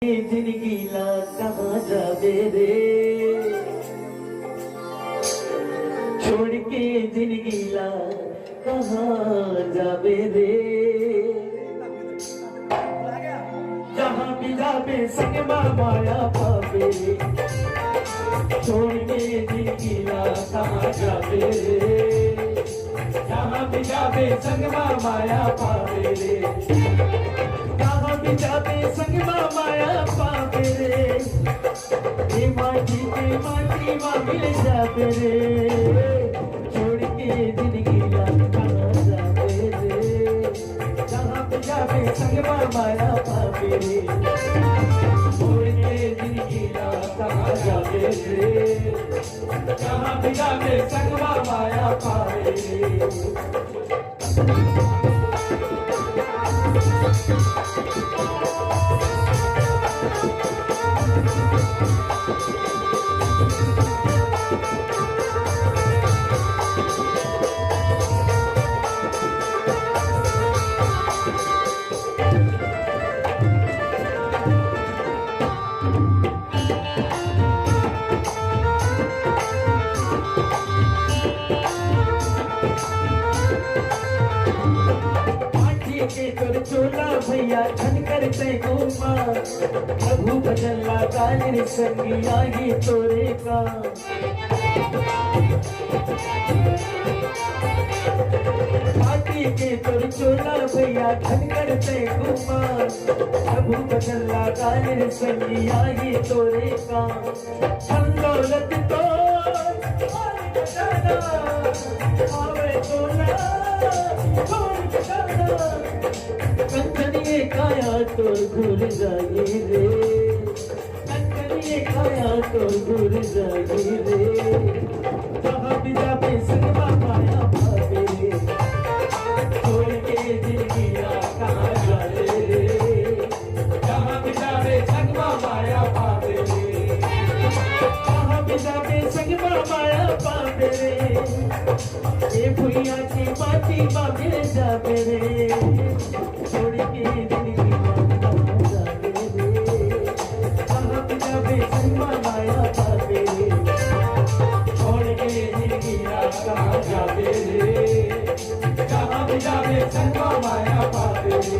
जिंदगी ला कहाँ जावे रे, छोड़ के जिंदगी ला कहाँ जावे रे। जहाँ भी जावे संग माया पावे, छोड़ के जिंदगी ला कहाँ जावे रे। जहाँ भी जावे संग माया पावे रे, जहाँ भी जावे संग माया पावे रे। ये माटी माँ मिल जावे रे, छोड़ के जिंदगी ला कहाँ जावे रे। जहाँ भी जावे संग माया पावे रे, छोड़ के जिंदगी ला कहाँ जावे रे। जहाँ भी जावे संग माया पावे रे। चोला भैया छन करते घूमा, प्रभु भजला कालिर संगिया ही तोरे का। पाटी के तोर चोला भैया छन करते घूमा, प्रभु भजला कालिर संगिया ही तोरे का। छन दौलत तो आवे तोला कंकनिये काया तोर घूर जागी रे, कंकनिये काया तोर घूर जागी रे। जहाँ भी जावे संग माया पावे रे, छोड़ के जिंदगी कहाँ जावे रे। जहाँ भी जावे संग माया पावे रे, जहाँ भी जावे संग माया पावे रे। ये भुइया की माटी माँ मिल जावे रे, छोड़ के जिंदगी कहाँ जावे रे। जहाँ भी जावे संग माया पावे रे, छोड़ के जिंदगी कहाँ जावे रे। जहाँ भी जावे संग माया पावे रे।